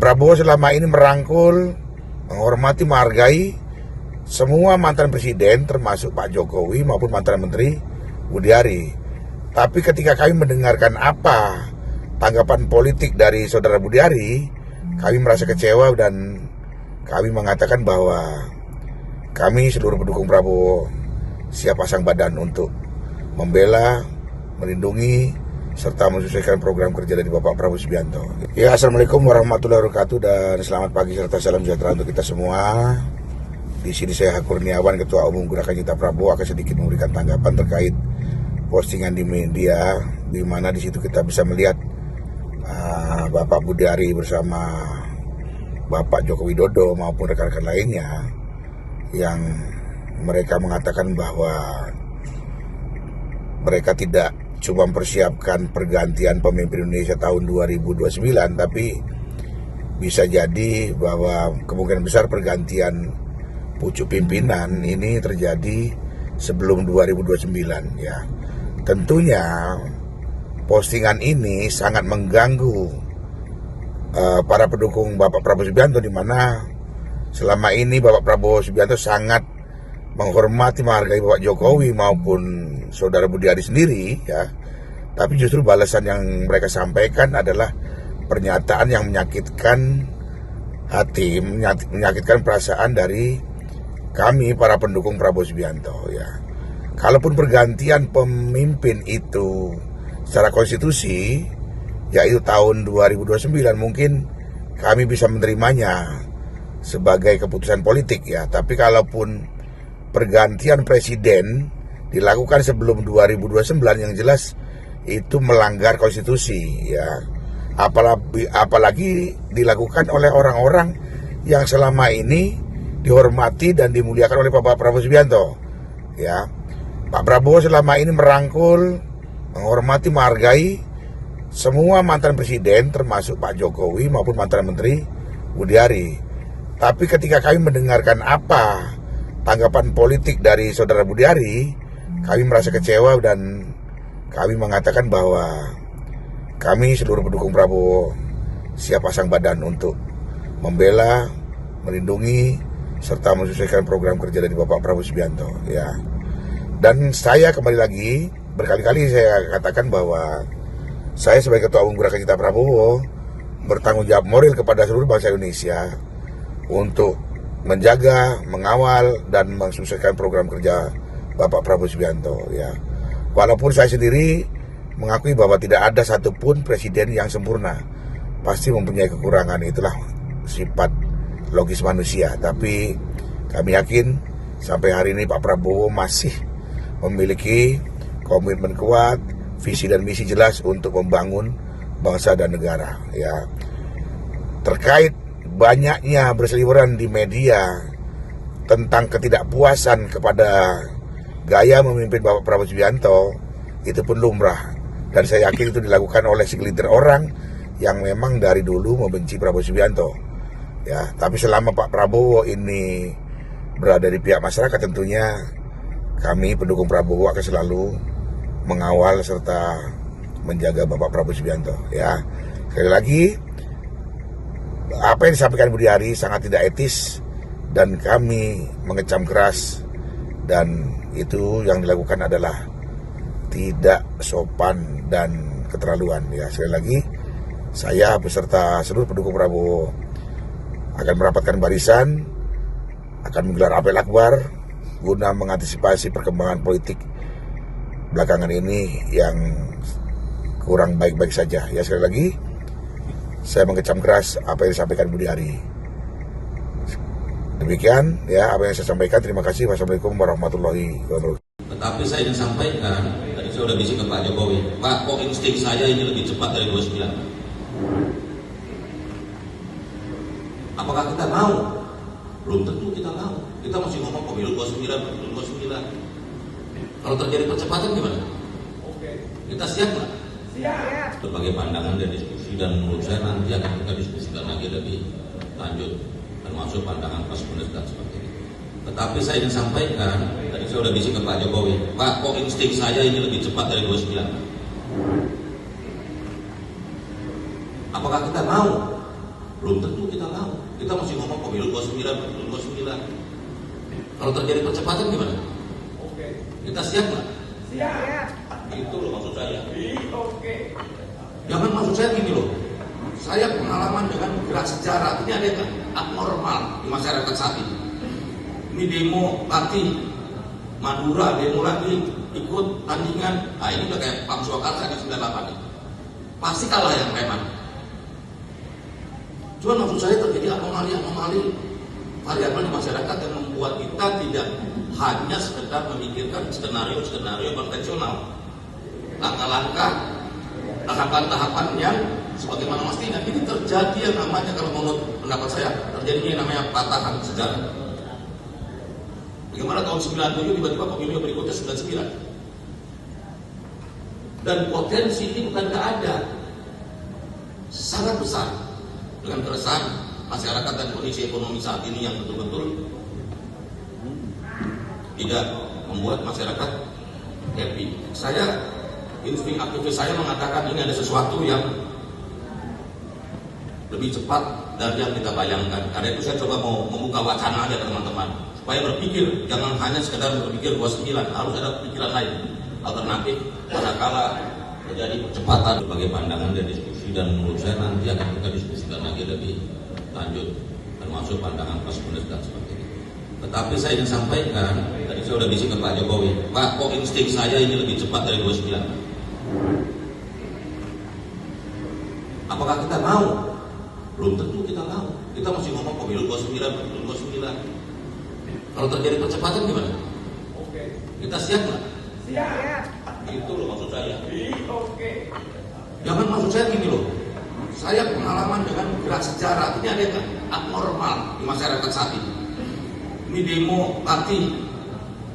Prabowo selama ini merangkul, menghormati, menghargai semua mantan presiden termasuk Pak Jokowi maupun mantan menteri Budiari. Tapi ketika kami mendengarkan apa tanggapan politik dari saudara Budiari, kami merasa kecewa dan kami mengatakan bahwa kami seluruh pendukung Prabowo siap pasang badan untuk membela, melindungi, serta menyesuaikan program kerja dari Bapak Prabowo Subianto. Ya, Assalamualaikum warahmatullahi wabarakatuh dan selamat pagi serta salam sejahtera untuk kita semua. Di sini saya Kurniawan, Ketua Umum Gerakan Cinta Prabowo, akan sedikit memberikan tanggapan terkait postingan di media, di mana di situ kita bisa melihat Bapak Budiari bersama Bapak Joko Widodo maupun rekan-rekan lainnya yang mereka mengatakan bahwa mereka tidak cuma mempersiapkan pergantian pemimpin Indonesia tahun 2029, tapi bisa jadi bahwa kemungkinan besar pergantian pucuk pimpinan ini terjadi sebelum 2029 ya. Tentunya postingan ini sangat mengganggu para pendukung Bapak Prabowo Subianto, di mana selama ini Bapak Prabowo Subianto sangat menghormati, menghargai Bapak Jokowi maupun saudara Budiari sendiri ya. Tapi justru balasan yang mereka sampaikan adalah pernyataan yang menyakitkan hati, menyakitkan perasaan dari kami para pendukung Prabowo Subianto ya. Kalaupun pergantian pemimpin itu secara konstitusi yaitu tahun 2029, mungkin kami bisa menerimanya sebagai keputusan politik ya. Tapi kalaupun pergantian presiden dilakukan sebelum 2029, yang jelas itu melanggar konstitusi ya. Apalagi dilakukan oleh orang-orang yang selama ini dihormati dan dimuliakan oleh Bapak Prabowo Subianto ya. Pak Prabowo selama ini merangkul, menghormati, menghargai semua mantan presiden termasuk Pak Jokowi maupun mantan menteri Budiari. Tapi ketika kami mendengarkan apa tanggapan politik dari saudara Budiari, kami merasa kecewa dan kami mengatakan bahwa kami seluruh pendukung Prabowo siap pasang badan untuk membela, melindungi, serta menyesuaikan program kerja dari Bapak Prabowo Subianto ya. Dan saya kembali lagi, berkali-kali saya katakan bahwa saya sebagai Ketua Umum Gerakan Cinta Prabowo bertanggung jawab moral kepada seluruh bangsa Indonesia untuk menjaga, mengawal, dan mensukseskan program kerja Bapak Prabowo Subianto ya. Walaupun saya sendiri mengakui bahwa tidak ada satupun presiden yang sempurna, pasti mempunyai kekurangan, itulah sifat logis manusia. Tapi kami yakin sampai hari ini Pak Prabowo masih memiliki komitmen kuat, visi dan misi jelas untuk membangun bangsa dan negara ya. Terkait banyaknya berseliweran di media tentang ketidakpuasan kepada gaya memimpin Bapak Prabowo Subianto, itu pun lumrah, dan saya yakin itu dilakukan oleh segelintir orang yang memang dari dulu membenci Prabowo Subianto ya. Tapi selama Pak Prabowo ini berada di pihak masyarakat, tentunya kami pendukung Prabowo akan selalu mengawal serta menjaga Bapak Prabowo Subianto ya. Sekali lagi, apa yang disampaikan Budiari sangat tidak etis dan kami mengecam keras, dan itu yang dilakukan adalah tidak sopan dan keterlaluan ya. Sekali lagi, saya beserta seluruh pendukung Prabowo akan merapatkan barisan, akan menggelar apel akbar guna mengantisipasi perkembangan politik belakangan ini yang kurang baik-baik saja ya. Sekali lagi, saya mengecam keras apa yang disampaikan Budiari. Demikian ya apa yang saya sampaikan. Terima kasih. Wassalamualaikum warahmatullahi wabarakatuh. Tetapi saya ingin sampaikan, tadi saya sudah bisik ke Pak Jokowi, Pak, kok insting saya ini lebih cepat dari 29? Apakah kita mau? Belum tentu kita mau. Kita masih ngomong pemilu 29, pemilu 29. Kalau terjadi percepatan gimana? Kita siap nggak? Siap. Berbagai pandangan dan diskusi, dan menurut saya nanti akan kita diskusikan lagi lebih lanjut, termasuk pandangan plus minus dan sebagainya. Tetapi saya ingin sampaikan, tadi saya sudah bisik ke Pak Jokowi, Pak, kok insting saya ini lebih cepat dari 29? Apakah kita mau? Belum tentu kita mau. Kita masih ngomong pemilu 29, pemilu 29. Kalau terjadi percepatan gimana? Kita siap nggak? Siap. Itu loh maksud saya. Jangan maksud saya gini loh. Saya pengalaman dengan gerak sejarah ini ada yang abnormal di masyarakat saat ini. Ini demo latih Madura, demo lagi ikut tandingan. Nah ini udah kayak Pam Swakarsa di 98 nih. Pasti kalah yang preman. Cuma maksud saya terjadi anomali variabel di masyarakat yang membuat kita tidak hanya sekedar memikirkan skenario konvensional, langkah-langkah, tahapan-tahapan yang sebagaimana mestinya. Ini terjadi yang namanya, kalau menurut pendapat saya, terjadinya yang namanya patahan sejarah. Bagaimana tahun 97 tiba-tiba pemilu berikutnya 99. Dan potensi ini bukan tidak ada, sangat besar. Dengan keresahan masyarakat dan kondisi ekonomi saat ini yang betul-betul tidak membuat masyarakat happy. Insting aktivis saya mengatakan ini ada sesuatu yang lebih cepat dari yang kita bayangkan. Karena itu saya coba mau membuka wacana aja teman-teman, supaya berpikir, jangan hanya sekedar berpikir 29, harus ada pikiran lain, alternatif, manakala terjadi percepatan. Berbagai pandangan dan diskusi, dan menurut saya nanti akan kita diskusikan lagi lebih lanjut, termasuk pandangan plus minus dan sebagainya. Tetapi saya ingin sampaikan, tadi saya sudah bisik ke Pak Jokowi, Pak, kok insting saya ini lebih cepat dari 29? Apakah kita mau? Belum tentu kita mau. Kita masih ngomong pemilu 29, pemilu 29. Kalau terjadi percepatan gimana? Kita siap nggak? Siap. Itu loh maksud saya. Jangan maksud saya gini loh. Saya pengalaman dengan gerak sejarah ini ada yang abnormal di masyarakat saat ini. Ini demo latih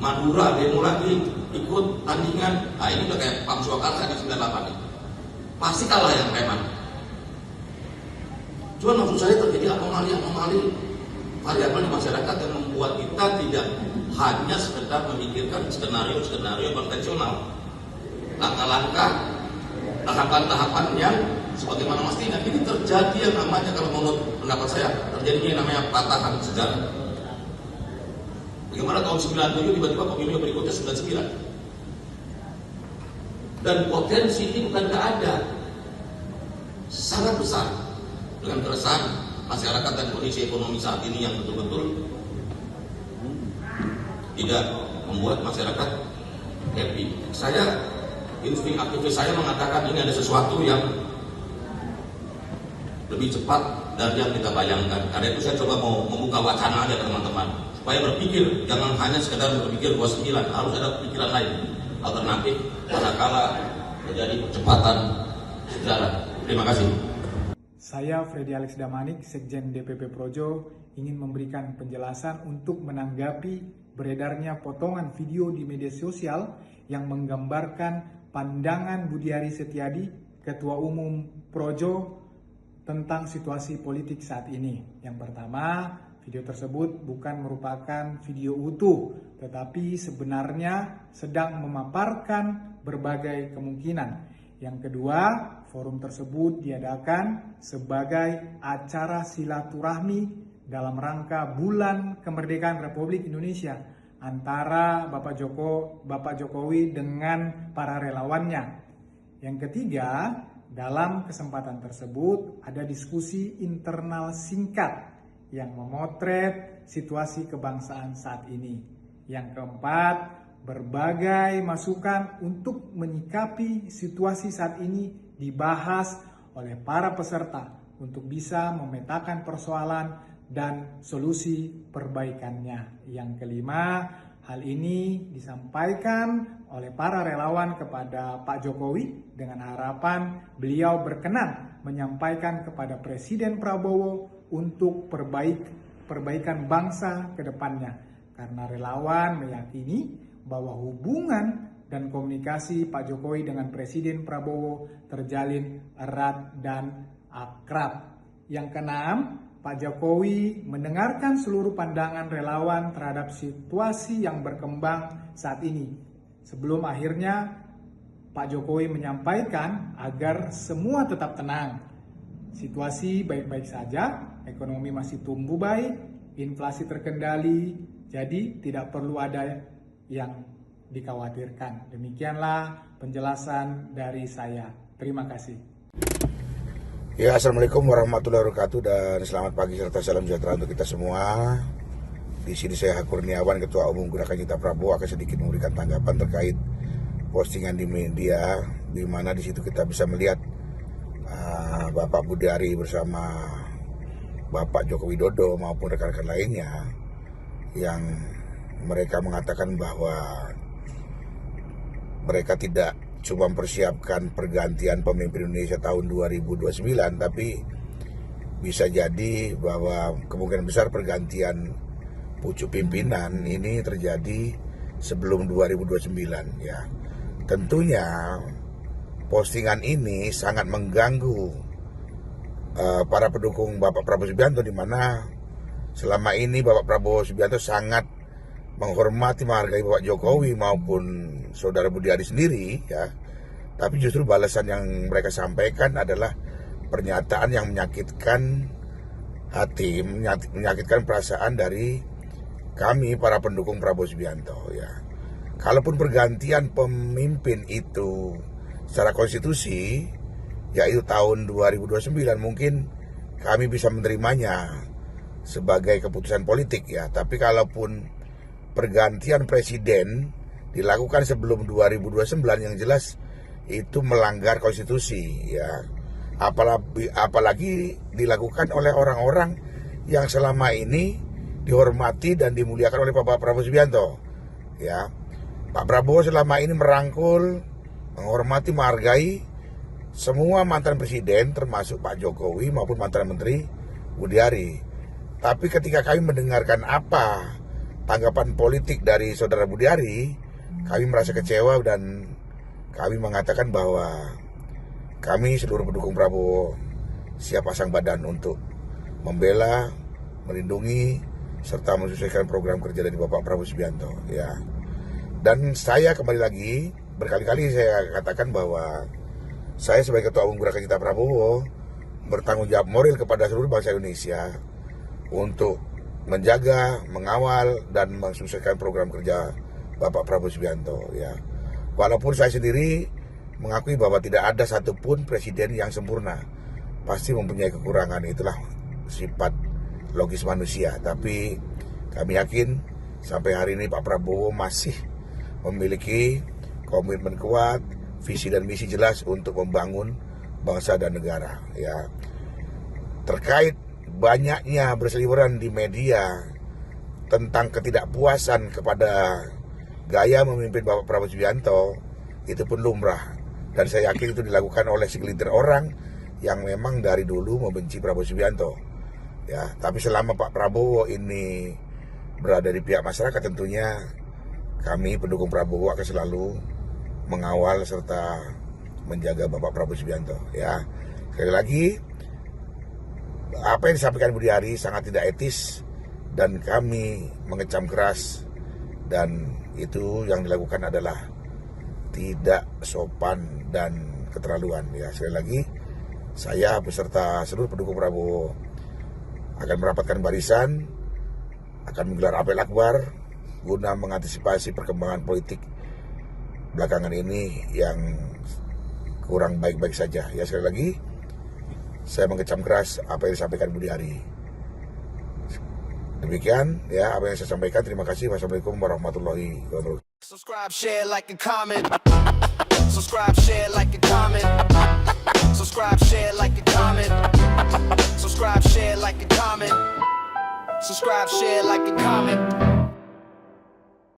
Madura, demo lagi ikut tandingan. Nah ini udah kayak Pam Swakarsa di 98 nih. Pasti kalah yang preman. Cuma maksud saya terjadi anomali variabel di masyarakat yang membuat kita tidak hanya sekedar memikirkan skenario konvensional, langkah-langkah, tahapan-tahapan yang sebagaimana mestinya. Ini terjadi yang namanya, kalau menurut pendapat saya, terjadinya yang namanya patahan sejarah. Bagaimana tahun 97 tiba-tiba pemilu berikutnya 99. Dan potensi ini bukan tidak ada, sangat besar. Dengan keresahan masyarakat dan kondisi ekonomi saat ini yang betul-betul tidak membuat masyarakat happy. Insting aktivis saya mengatakan ini ada sesuatu yang lebih cepat dari yang kita bayangkan. Karena itu saya coba mau membuka wacana aja teman-teman, supaya berpikir, jangan hanya sekedar berpikir 29, harus ada pikiran lain, alternatif, manakala terjadi percepatan sejarah. Terima kasih. Saya Freddy Alex Damanik, Sekjen DPP Projo, ingin memberikan penjelasan untuk menanggapi beredarnya potongan video di media sosial yang menggambarkan pandangan Budiari Setiadi, Ketua Umum Projo, tentang situasi politik saat ini. Yang pertama, video tersebut bukan merupakan video utuh, tetapi sebenarnya sedang memaparkan berbagai kemungkinan. Yang kedua, forum tersebut diadakan sebagai acara silaturahmi dalam rangka Bulan Kemerdekaan Republik Indonesia antara Bapak Jokowi dengan para relawannya. Yang ketiga, dalam kesempatan tersebut ada diskusi internal singkat yang memotret situasi kebangsaan saat ini. Yang keempat, berbagai masukan untuk menyikapi situasi saat ini dibahas oleh para peserta untuk bisa memetakan persoalan dan solusi perbaikannya. Yang kelima, hal ini disampaikan oleh para relawan kepada Pak Jokowi dengan harapan beliau berkenan menyampaikan kepada Presiden Prabowo untuk perbaikan bangsa ke depannya. Karena relawan meyakini bahwa hubungan dan komunikasi Pak Jokowi dengan Presiden Prabowo terjalin erat dan akrab. Yang keenam, Pak Jokowi mendengarkan seluruh pandangan relawan terhadap situasi yang berkembang saat ini. Sebelum akhirnya Pak Jokowi menyampaikan agar semua tetap tenang. situasi baik-baik saja, ekonomi masih tumbuh baik, inflasi terkendali, jadi tidak perlu ada yang dikhawatirkan. Demikianlah penjelasan dari saya. Terima kasih. Ya, Assalamualaikum warahmatullahi wabarakatuh dan selamat pagi serta salam sejahtera untuk kita semua. Di sini saya Kurniawan, Ketua Umum Gerakan Cinta Prabowo, akan sedikit memberikan tanggapan terkait postingan di media, di mana di situ kita bisa melihat Bapak Budiari bersama Bapak Joko Widodo maupun rekan-rekan lainnya yang mereka mengatakan bahwa mereka tidak cuma mempersiapkan pergantian pemimpin Indonesia tahun 2029, tapi bisa jadi bahwa kemungkinan besar pergantian pucuk pimpinan ini terjadi sebelum 2029 ya. Tentunya postingan ini sangat mengganggu para pendukung Bapak Prabowo Subianto, di mana selama ini Bapak Prabowo Subianto sangat menghormati, menghargai Bapak Jokowi maupun Saudara Budiari sendiri ya. Tapi justru balasan yang mereka sampaikan adalah pernyataan yang menyakitkan hati, menyakitkan perasaan dari kami para pendukung Prabowo Subianto ya. Kalaupun pergantian pemimpin itu secara konstitusi yaitu tahun 2029, mungkin kami bisa menerimanya sebagai keputusan politik ya. Tapi kalaupun pergantian presiden dilakukan sebelum 2029, yang jelas itu melanggar konstitusi ya. Apalagi dilakukan oleh orang-orang yang selama ini dihormati dan dimuliakan oleh Bapak Prabowo Subianto ya. Pak Prabowo selama ini merangkul, menghormati, menghargai semua mantan presiden termasuk Pak Jokowi maupun mantan menteri Budiari. Tapi ketika kami mendengarkan apa tanggapan politik dari Saudara Budiari, kami merasa kecewa dan kami mengatakan bahwa kami seluruh pendukung Prabowo siap pasang badan untuk membela, melindungi, serta mensukseskan program kerja dari Bapak Prabowo Subianto ya. Dan saya kembali lagi, berkali-kali saya katakan bahwa saya sebagai Ketua Umum Gerakan Cinta Prabowo bertanggung jawab moral kepada seluruh bangsa Indonesia untuk menjaga, mengawal, dan mensukseskan program kerja Bapak Prabowo Subianto ya. Walaupun saya sendiri mengakui bahwa tidak ada satupun presiden yang sempurna, pasti mempunyai kekurangan, itulah sifat logis manusia. Tapi kami yakin sampai hari ini Pak Prabowo masih memiliki komitmen kuat, visi dan misi jelas untuk membangun bangsa dan negara ya. Terkait banyaknya berseliweran di media tentang ketidakpuasan kepada gaya memimpin Bapak Prabowo Subianto, itu pun lumrah, dan saya yakin itu dilakukan oleh segelintir orang yang memang dari dulu membenci Prabowo Subianto ya. Tapi selama Pak Prabowo ini berada di pihak masyarakat, tentunya kami pendukung Prabowo akan selalu mengawal serta menjaga Bapak Prabowo Subianto ya. Sekali lagi, apa yang disampaikan Budiari sangat tidak etis dan kami mengecam keras, dan itu yang dilakukan adalah tidak sopan dan keterlaluan ya. Sekali lagi, saya beserta seluruh pendukung Prabowo akan merapatkan barisan, akan menggelar apel akbar guna mengantisipasi perkembangan politik belakangan ini yang kurang baik-baik saja ya. Sekali lagi, saya mengecam keras apa yang disampaikan Budiari. Demikian ya apa yang saya sampaikan. Terima kasih. Wassalamualaikum warahmatullahi wabarakatuh. Subscribe, share, like, and comment. Subscribe, share, like, and comment. Subscribe, share, like, and comment. Subscribe, share, like, and comment. Subscribe, share, like, and comment.